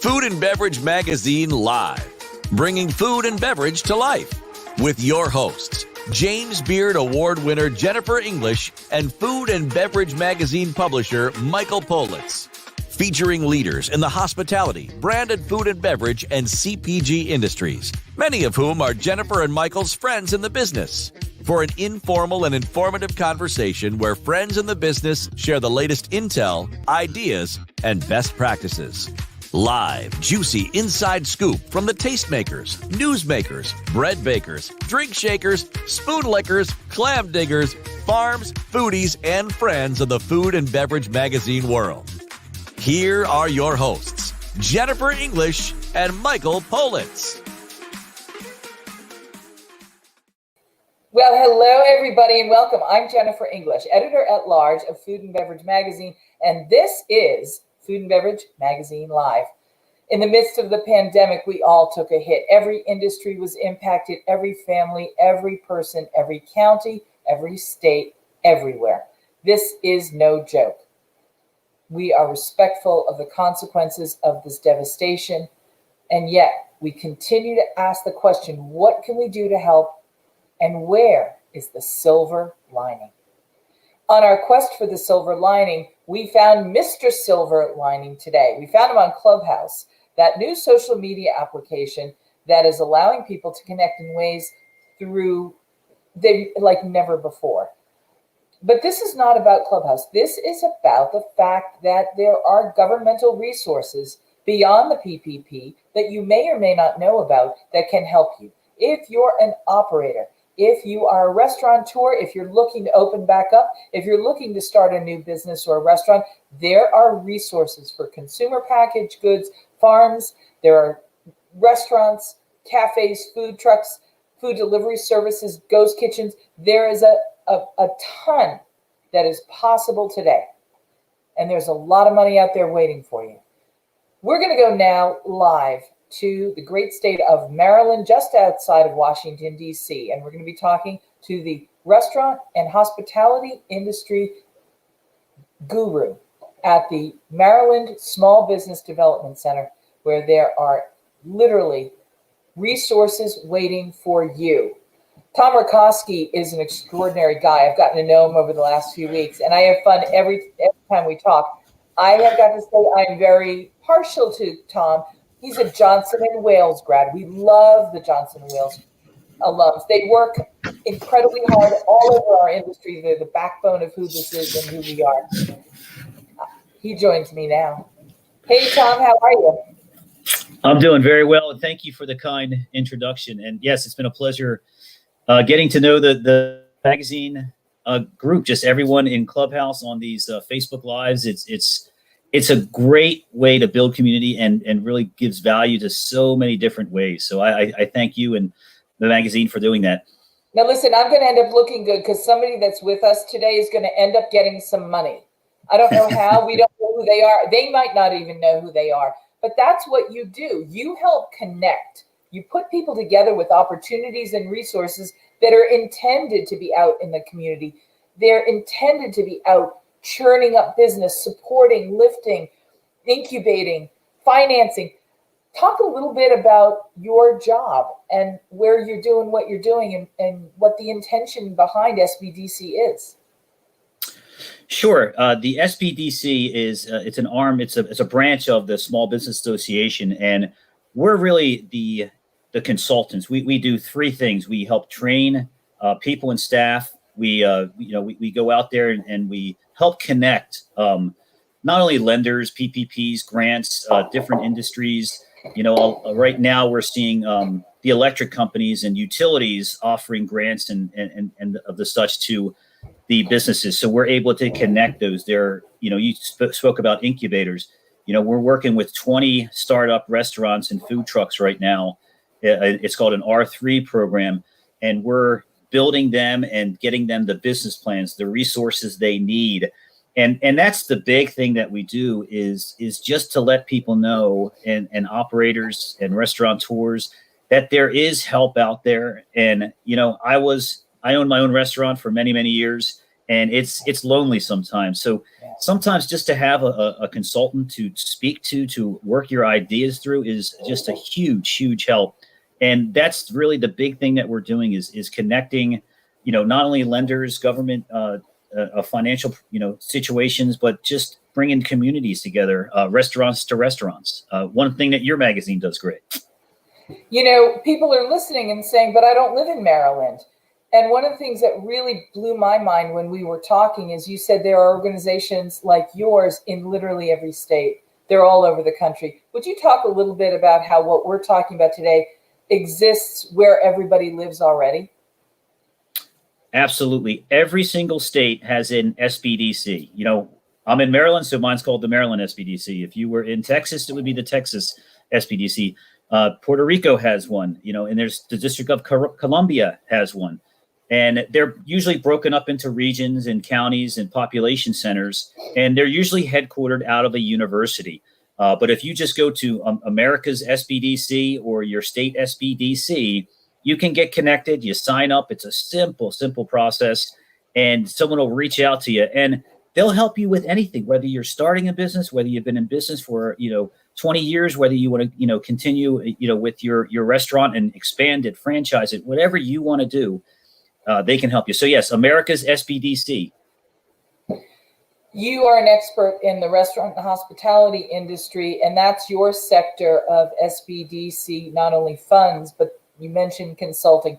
Food and Beverage Magazine Live, bringing food and beverage to life. With your hosts, James Beard Award winner Jennifer English and Food and Beverage Magazine publisher Michael Politz. Featuring leaders in the hospitality, branded food and beverage, and CPG industries, many of whom are Jennifer and Michael's friends in the business. For an informal and informative conversation where friends in the business share the latest intel, ideas, and best practices. Live, juicy inside scoop from the tastemakers, newsmakers, bread bakers, drink shakers, spoon lickers, clam diggers, farms, foodies, and friends of the food and beverage magazine world. Here are your hosts, Jennifer English and Michael Politz. Well, hello, everybody, and welcome. I'm Jennifer English, editor-at-large of Food and Beverage Magazine, and this is Food and Beverage Magazine Live. In the midst of the pandemic, we all took a hit. Every industry was impacted, every family, every person, every county, every state, everywhere. This is no joke. We are respectful of the consequences of this devastation, and yet we continue to ask the question, what can we do to help, and where is the silver lining? On our quest for the silver lining, we found Mr. Silver Lining today. We found him on Clubhouse, that new social media application that is allowing people to connect in ways like never before. But this is not about Clubhouse. This is about the fact that there are governmental resources beyond the PPP that you may or may not know about that can help you. If you're an operator, if you are a restaurateur, if you're looking to open back up, if you're looking to start a new business or a restaurant, there are resources for consumer packaged goods, farms, there are restaurants, cafes, food trucks, food delivery services, ghost kitchens. There is a ton that is possible today. And there's a lot of money out there waiting for you. We're going to go now live to the great state of Maryland, just outside of Washington, D.C. And we're going to be talking to the restaurant and hospitality industry guru at the Maryland Small Business Development Center, where there are literally resources waiting for you. Tom Racosky is an extraordinary guy. I've gotten to know him over the last few weeks, and I have fun every time we talk. I have got to say I'm very partial to Tom. He's a Johnson & Wales grad. We love the Johnson & Wales alums. They work incredibly hard all over our industry. They're the backbone of who this is and who we are. He joins me now. Hey, Tom, how are you? I'm doing very well, and thank you for the kind introduction. And yes, it's been a pleasure getting to know the magazine group, just everyone in Clubhouse on these Facebook Lives. It's a great way to build community and really gives value to so many different ways. So I thank you and the magazine for doing that. Now, listen, I'm going to end up looking good because somebody that's with us today is going to end up getting some money. I don't know how. We don't know who they are. They might not even know who they are. But that's what you do. You help connect. You put people together with opportunities and resources that are intended to be out in the community. They're intended to be out churning up business, supporting, lifting, incubating, financing. Talk a little bit about your job and where you're doing what you're doing and what the intention behind SBDC is. Sure. The SBDC is it's an arm. It's a branch of the Small Business Association, and we're really the consultants. We do three things. We help train people and staff. We go out there and we help connect not only lenders, PPPs, grants, different industries. Right now we're seeing the electric companies and utilities offering grants and of the such to the businesses. So we're able to connect those. You spoke about incubators. We're working with 20 startup restaurants and food trucks right now. It's called an R3 program, and we're building them and getting them the business plans, the resources they need. And that's the big thing that we do is just to let people know and operators and restaurateurs that there is help out there. And, I owned my own restaurant for many, many years. and it's lonely sometimes. So sometimes just to have a consultant to speak to work your ideas through is just a huge help. And that's really the big thing that we're doing is connecting, not only lenders, government, financial, situations, but just bringing communities together, restaurants to restaurants. One thing that your magazine does great. People are listening and saying, but I don't live in Maryland. And one of the things that really blew my mind when we were talking is you said there are organizations like yours in literally every state. They're all over the country. Would you talk a little bit about how what we're talking about today exists where everybody lives already? Absolutely. Every single state has an SBDC. I'm in Maryland, so mine's called the Maryland SBDC. If you were in Texas, it would be the Texas SBDC. Puerto Rico has one, and there's the District of Columbia has one. And they're usually broken up into regions and counties and population centers, and they're usually headquartered out of a university. But if you just go to America's SBDC or your state SBDC, you can get connected. You sign up. It's a simple process, and someone will reach out to you, and they'll help you with anything, whether you're starting a business, whether you've been in business for 20 years, whether you want to continue with your restaurant and expand it, franchise it, whatever you want to do. They can help you. So yes, America's SBDC. You are an expert in the restaurant and hospitality industry, and that's your sector of SBDC, not only funds, but you mentioned consulting.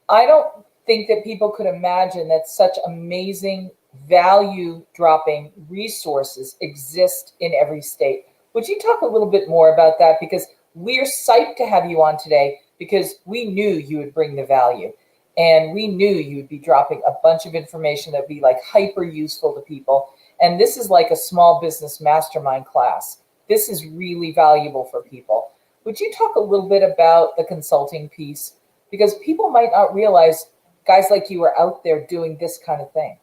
I don't think that people could imagine that such amazing value dropping resources exist in every state. Would you talk a little bit more about that? Because we're psyched to have you on today because we knew you would bring the value. And we knew you'd be dropping a bunch of information that'd be like hyper useful to people. And this is like a small business mastermind class. This is really valuable for people. Would you talk a little bit about the consulting piece? Because people might not realize guys like you are out there doing this kind of thing.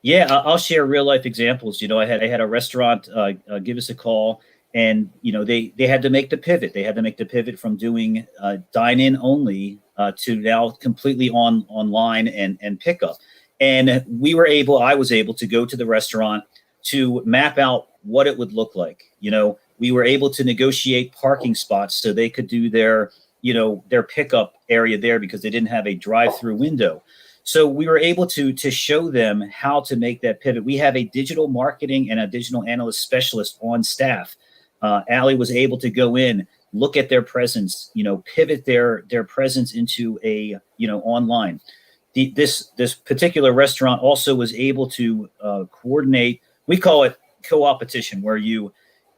Yeah, I'll share real life examples. I had a restaurant give us a call, and they had to make the pivot. They had to make the pivot from doing dine-in only to now completely online and pickup. And I was able to go to the restaurant to map out what it would look like. We were able to negotiate parking spots so they could do their pickup area there because they didn't have a drive-through window. So we were able to show them how to make that pivot. We have a digital marketing and a digital analyst specialist on staff. Allie was able to go in, look at their presence, pivot their presence into a online. This particular restaurant also was able to coordinate. We call it co-opetition, where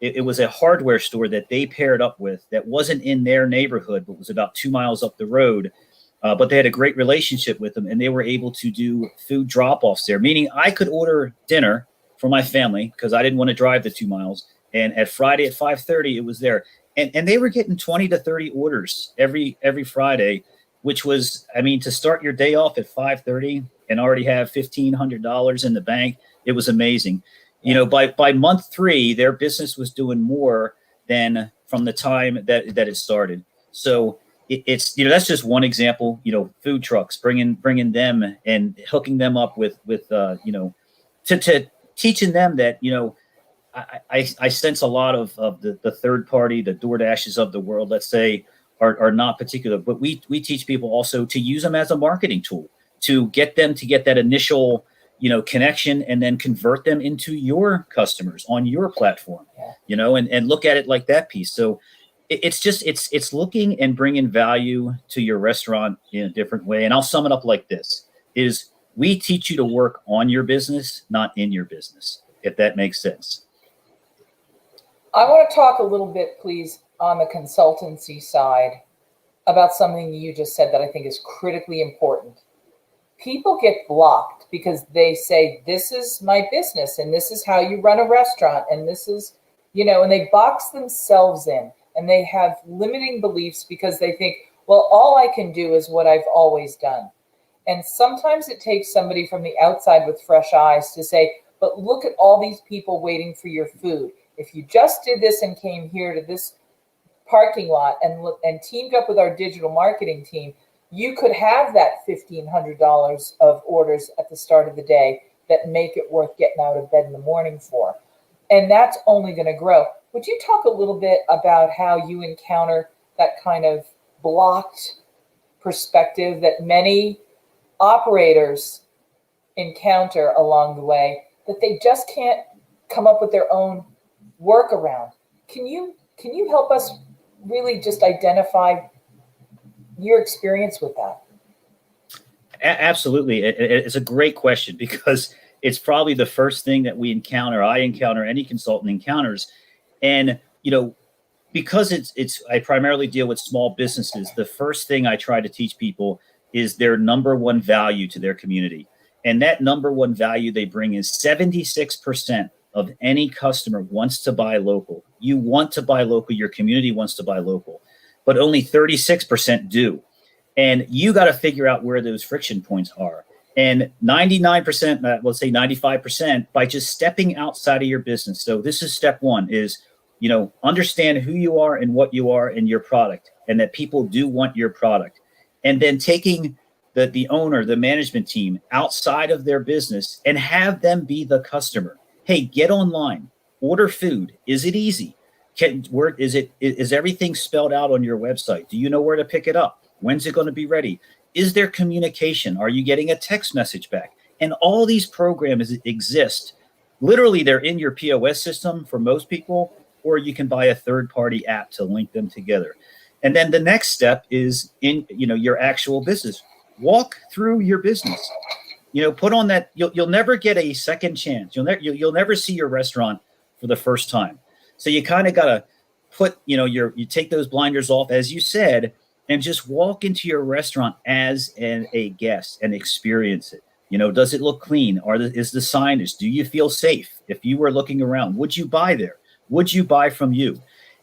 it was a hardware store that they paired up with that wasn't in their neighborhood, but was about 2 miles up the road. But they had a great relationship with them, and they were able to do food drop-offs there, meaning I could order dinner for my family because I didn't want to drive the 2 miles. And at Friday at 5:30, it was there. And they were getting 20 to 30 orders every Friday, which was, to start your day off at 5:30 and already have $1,500 in the bank. It was amazing. By month 3, their business was doing more than from the time that it started. So it's that's just one example. Food trucks, bringing them and hooking them up with to teaching them that I sense a lot of the third party, the DoorDashes of the world, let's say, are not particular, but we teach people also to use them as a marketing tool to get them to get that initial connection and then convert them into your customers on your platform, and look at it like that piece. So it's looking and bringing value to your restaurant in a different way. And I'll sum it up like this: is we teach you to work on your business, not in your business, if that makes sense. I want to talk a little bit, please, on the consultancy side about something you just said that I think is critically important. People get blocked because they say, this is my business and this is how you run a restaurant. And this is, and they box themselves in and they have limiting beliefs because they think, well, all I can do is what I've always done. And sometimes it takes somebody from the outside with fresh eyes to say, but look at all these people waiting for your food. If you just did this and came here to this parking lot and teamed up with our digital marketing team, you could have that $1,500 of orders at the start of the day that make it worth getting out of bed in the morning for. And that's only going to grow. Would you talk a little bit about how you encounter that kind of blocked perspective that many operators encounter along the way, that they just can't come up with their own workaround? Can you help us really just identify your experience with that? Absolutely. It's a great question, because it's probably the first thing that we encounter. I encounter, any consultant encounters. And, because I primarily deal with small businesses, the first thing I try to teach people is their number one value to their community. And that number one value they bring is 76% of any customer wants to buy local. You want to buy local. Your community wants to buy local, but only 36% do. And you got to figure out where those friction points are. And 99%, let's say 95%, by just stepping outside of your business. So this is step one, is, understand who you are and what you are and your product, and that people do want your product. And then taking the owner, the management team outside of their business and have them be the customer. Hey, get online, order food. Is it easy? Is everything spelled out on your website? Do you know where to pick it up? When's it going to be ready? Is there communication? Are you getting a text message back? And all these programs exist. Literally, they're in your POS system for most people, or you can buy a third-party app to link them together. And then the next step is in your actual business. Walk through your business. Put on that. You'll never get a second chance. You'll never see your restaurant for the first time. So you kind of got to put you take those blinders off, as you said, and just walk into your restaurant as a guest and experience it. Does it look clean? Is the signage? Do you feel safe? If you were looking around, would you buy there? Would you buy from you?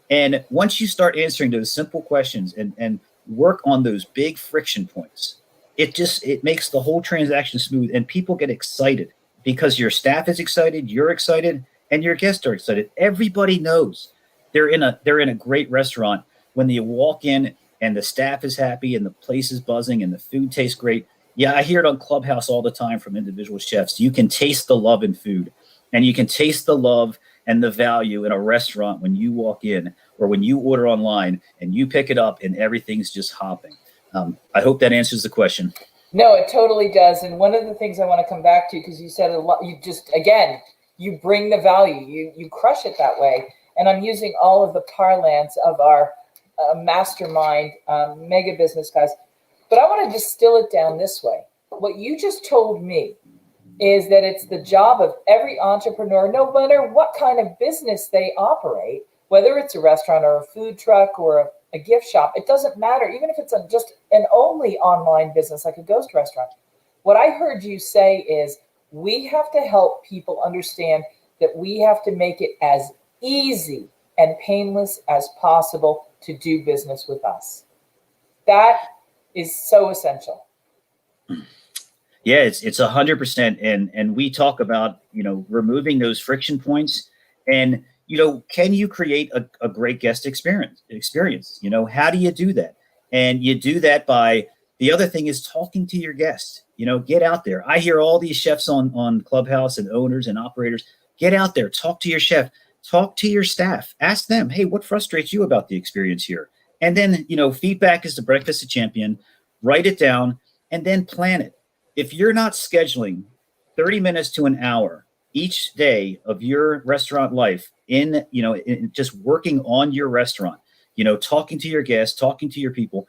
And once you start answering those simple questions and work on those big friction points, it makes the whole transaction smooth, and people get excited because your staff is excited, you're excited, and your guests are excited. Everybody knows they're in a great restaurant when you walk in and the staff is happy and the place is buzzing and the food tastes great. Yeah, I hear it on Clubhouse all the time from individual chefs. You can taste the love in food, and you can taste the love and the value in a restaurant when you walk in, or when you order online and you pick it up and everything's just hopping. I hope that answers the question. No, it totally does. And one of the things I want to come back to, because you said a lot, you bring the value, you crush it that way. And I'm using all of the parlance of our mastermind mega business guys. But I want to distill it down this way. What you just told me is that it's the job of every entrepreneur, no matter what kind of business they operate, whether it's a restaurant or a food truck or a gift shop, it doesn't matter. Even if it's just an only online business like a ghost restaurant. What I heard you say is we have to help people understand that we have to make it as easy and painless as possible to do business with us. That is so essential. Yeah, it's 100%. And we talk about, removing those friction points, and, can you create a great guest experience? How do you do that? And you do that by, the other thing is talking to your guests. Get out there. I hear all these chefs on Clubhouse, and owners and operators. Get out there, talk to your chef, talk to your staff, ask them, hey, what frustrates you about the experience here? And then, feedback is the breakfast of champion. Write it down and then plan it. If you're not scheduling 30 minutes to an hour each day of your restaurant life in just working on your restaurant, talking to your guests, talking to your people,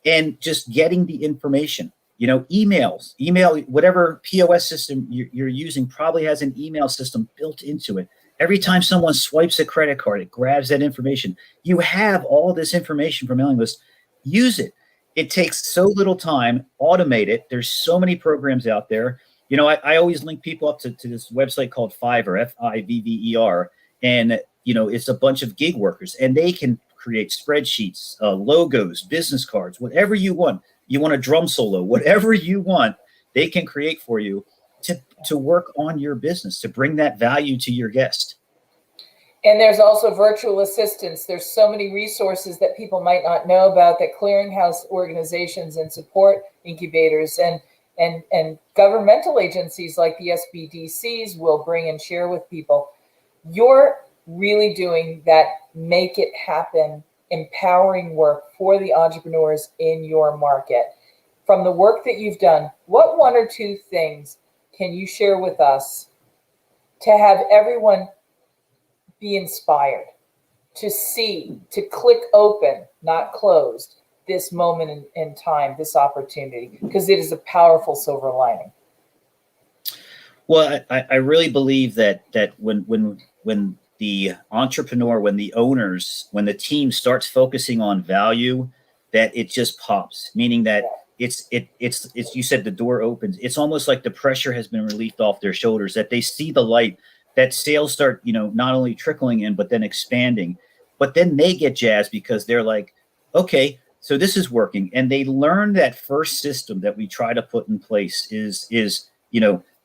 and just getting the information, email, whatever POS system you're using probably has an email system built into it. Every time someone swipes a credit card, it grabs that information. You have all this information from mailing list. Use it. It takes so little time. Automate it. There's so many programs out there. I always link people up to this website called Fiverr, Fivver, and it's a bunch of gig workers, and they can create spreadsheets, logos, business cards, whatever you want. You want a drum solo, whatever you want, they can create for you to work on your business, to bring that value to your guest. And there's also virtual assistants. There's so many resources that people might not know about that clearinghouse organizations and support incubators and governmental agencies like the SBDCs will bring and share with people. You're really doing that make it happen, empowering work for the entrepreneurs in your market. From the work that you've done, what one or two things can you share with us to have everyone be inspired to see, to click open, not closed, this moment in time, this opportunity, because it is a powerful silver lining? Well, I really believe that when the entrepreneur, when the owners, when the team starts focusing on value, that it just pops. Meaning that it's you said the door opens. It's almost like the pressure has been relieved off their shoulders. That they see the light. That sales start, not only trickling in, but then expanding. But then they get jazzed because they're like, okay, so this is working. And they learn that first system that we try to put in place is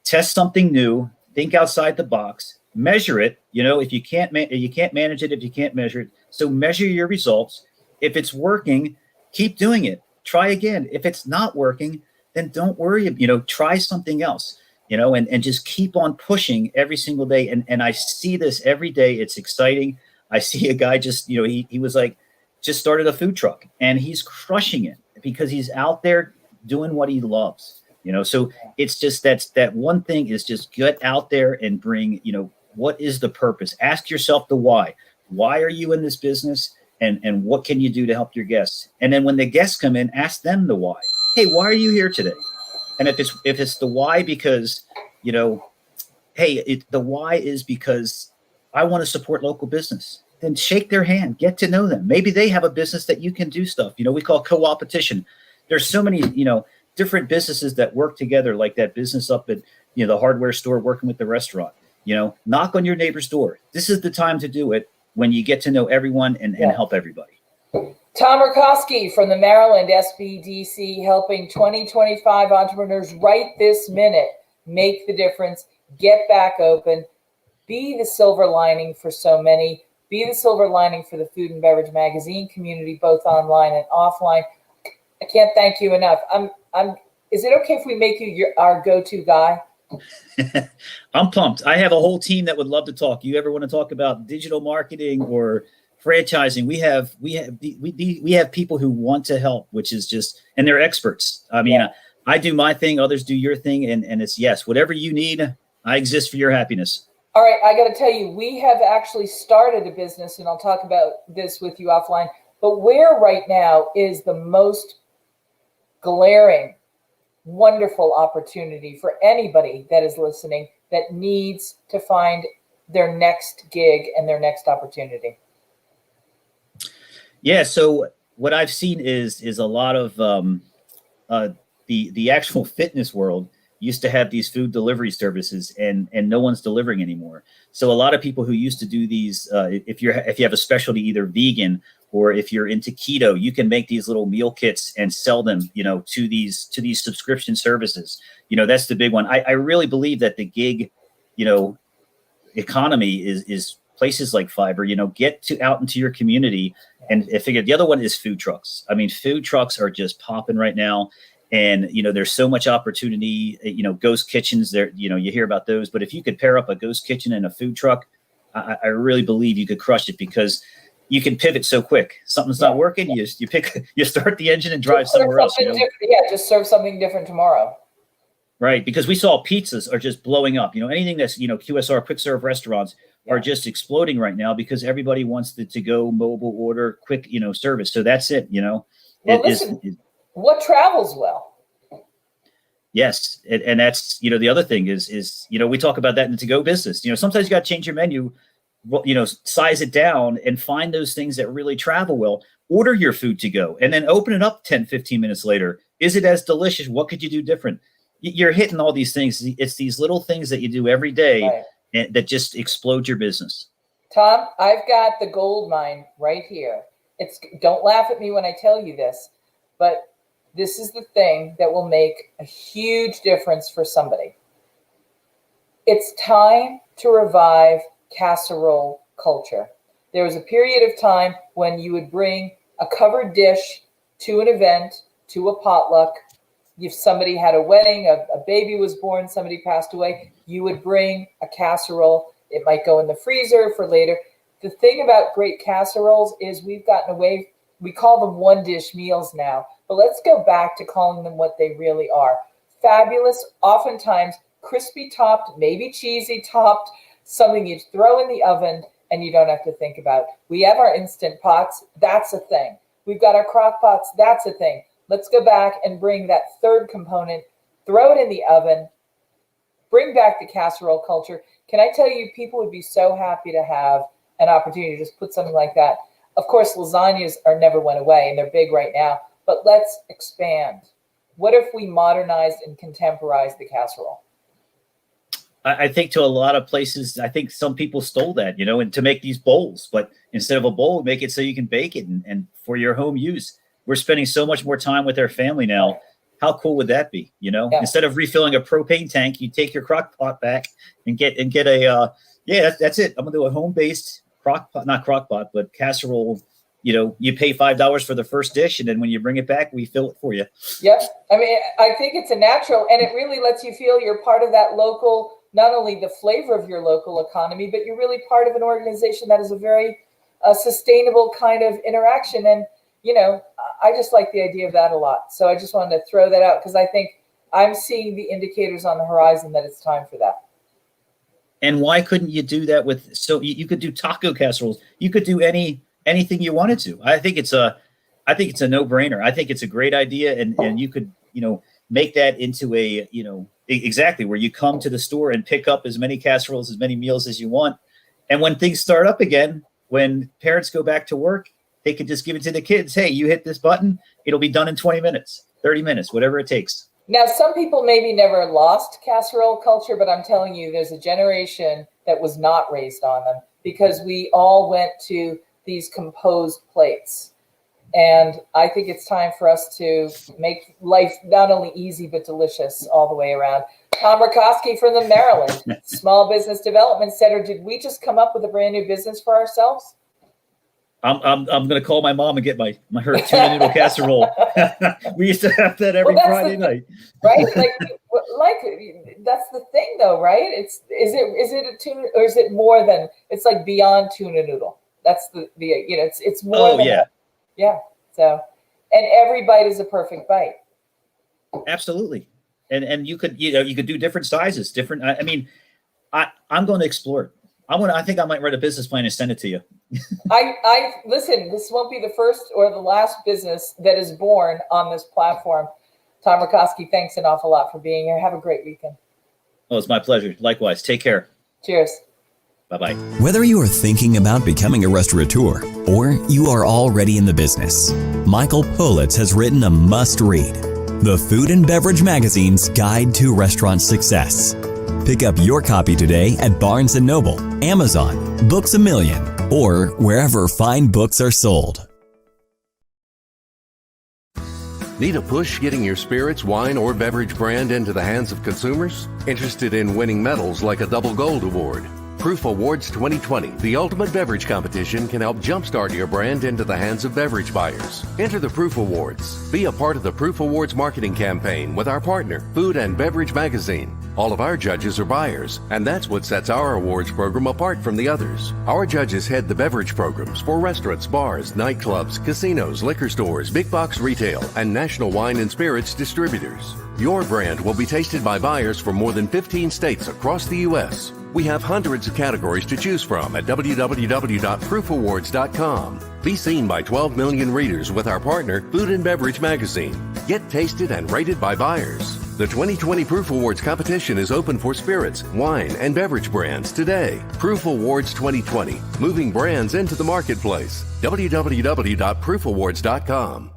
test something new, think outside the box, measure it. If you can't manage it, if you can't measure it. So measure your results. If it's working, keep doing it. Try again. If it's not working, then don't worry. Try something else. And just keep on pushing every single day. And I see this every day. It's exciting. I see a guy just, he was like, just started a food truck and he's crushing it because he's out there doing what he loves, so it's just that one thing is just get out there and bring, what is the purpose? Ask yourself the why. Why are you in this business? And what can you do to help your guests? And then when the guests come in, ask them the why. Hey, why are you here today? And if it's the why because, the why is because I want to support local business, then shake their hand, get to know them. Maybe they have a business that you can do stuff. We call co-opetition. There's so many, different businesses that work together, like that business up at, the hardware store working with the restaurant. Knock on your neighbor's door. This is the time to do it when you get to know everyone and help everybody. Tom Racosky from the Maryland SBDC, helping 2025 entrepreneurs right this minute make the difference, get back open, be the silver lining for so many, be the silver lining for the Food and Beverage Magazine community, both online and offline. I can't thank you enough. Is it okay if we make you our go-to guy? I'm pumped. I have a whole team that would love to talk. You ever want to talk about digital marketing or franchising? We have people who want to help, which is just, and they're experts. I mean, I do my thing, others do your thing, and it's yes, whatever you need, I exist for your happiness. All right, I got to tell you, we have actually started a business, and I'll talk about this with you offline. But where right now is the most glaring, wonderful opportunity for anybody that is listening that needs to find their next gig and their next opportunity? Yeah. So what I've seen is a lot of the actual fitness world used to have these food delivery services, and no one's delivering anymore. So a lot of people who used to do these, if you have a specialty, either vegan or if you're into keto, you can make these little meal kits and sell them, to these subscription services. That's the big one. I really believe that the gig, economy is places like Fiverr. Get out into your community and figure. The other one is food trucks. I mean, food trucks are just popping right now. And, there's so much opportunity, ghost kitchens there, you hear about those, but if you could pair up a ghost kitchen and a food truck, I really believe you could crush it because you can pivot so quick. Something's not working. You start the engine and drive somewhere else. Just serve something different tomorrow. Right. Because we saw pizzas are just blowing up, anything that's, QSR, quick serve restaurants are just exploding right now because everybody wants the to-go mobile order, quick, service. So that's it, Well, what travels well? Yes. And that's, the other thing is, we talk about that in the to-go business. Sometimes you got to change your menu, size it down and find those things that really travel well. Order your food to go and then open it up 10, 15 minutes later. Is it as delicious? What could you do different? You're hitting all these things. It's these little things that you do every day that just explode your business. Tom, I've got the gold mine right here. Don't laugh at me when I tell you this, but this is the thing that will make a huge difference for somebody. It's time to revive Casserole culture. There was a period of time when you would bring a covered dish to an event, to a potluck. If somebody had a wedding, a baby was born, somebody passed away, you would bring a casserole. It might go in the freezer for later. The thing about great casseroles is we've gotten away, we call them one dish meals now, but let's go back to calling them what they really are. Fabulous, oftentimes crispy topped, maybe cheesy topped, something you throw in the oven and you don't have to think about. We have our Instant Pots, that's a thing. We've got our crock pots, that's a thing. Let's go back and bring that third component, throw it in the oven, bring back the casserole culture. Can I tell you, people would be so happy to have an opportunity to just put something like that. Of course, lasagnas are never went away and they're big right now, but let's expand. What if we modernized and contemporized the casserole? I think to a lot of places, I think some people stole that, and to make these bowls, but instead of a bowl, make it so you can bake it and for your home use. We're spending so much more time with our family now. How cool would that be? Yeah. Instead of refilling a propane tank, you take your crock pot back and get a, that's it. I'm going to do a home-based crock pot, not crock pot, but casserole. You pay $5 for the first dish, and then when you bring it back, we fill it for you. Yep. I mean, I think it's a natural, and it really lets you feel you're part of that local, not only the flavor of your local economy, but you're really part of an organization that is a very sustainable kind of interaction. And, I just like the idea of that a lot. So I just wanted to throw that out because I think I'm seeing the indicators on the horizon that it's time for that. And why couldn't you do that so you could do taco casseroles? You could do anything you wanted to. I think it's a no-brainer. I think it's a great idea. And you could, make that into a, exactly where you come to the store and pick up as many casseroles, as many meals as you want. And when things start up again, when parents go back to work, they could just give it to the kids. Hey, you hit this button, it'll be done in 20 minutes, 30 minutes, whatever it takes. Now, some people maybe never lost casserole culture, but I'm telling you, there's a generation that was not raised on them because we all went to these composed plates. And I think it's time for us to make life not only easy, but delicious all the way around. Tom Racosky from the Maryland Small Business Development Center. Did we just come up with a brand new business for ourselves? I'm going to call my mom and get her tuna noodle casserole. We used to have that every Friday night, right? Like that's the thing, though, right? Is it a tuna, or is it more than? It's like beyond tuna noodle. That's the it's more. Oh, than yeah. So, and every bite is a perfect bite. Absolutely, and you could do different sizes, different. I mean, I'm going to explore it. I think I might write a business plan and send it to you. I listen, this won't be the first or the last business that is born on this platform. Tom Racosky, thanks an awful lot for being here. Have a great weekend. Oh, it's my pleasure. Likewise. Take care. Cheers. Bye-bye. Whether you are thinking about becoming a restaurateur or you are already in the business, Michael Politz has written a must-read, The Food and Beverage Magazine's Guide to Restaurant Success. Pick up your copy today at Barnes & Noble, Amazon, Books A Million, or wherever fine books are sold. Need a push getting your spirits, wine, or beverage brand into the hands of consumers? Interested in winning medals like a Double Gold Award? Proof Awards 2020, the ultimate beverage competition, can help jumpstart your brand into the hands of beverage buyers. Enter the Proof Awards. Be a part of the Proof Awards marketing campaign with our partner, Food and Beverage Magazine. All of our judges are buyers, and that's what sets our awards program apart from the others. Our judges head the beverage programs for restaurants, bars, nightclubs, casinos, liquor stores, big box retail, and national wine and spirits distributors. Your brand will be tasted by buyers from more than 15 states across the U.S. We have hundreds of categories to choose from at www.proofawards.com. Be seen by 12 million readers with our partner, Food and Beverage Magazine. Get tasted and rated by buyers. The 2020 Proof Awards competition is open for spirits, wine, and beverage brands today. Proof Awards 2020, moving brands into the marketplace. www.proofawards.com.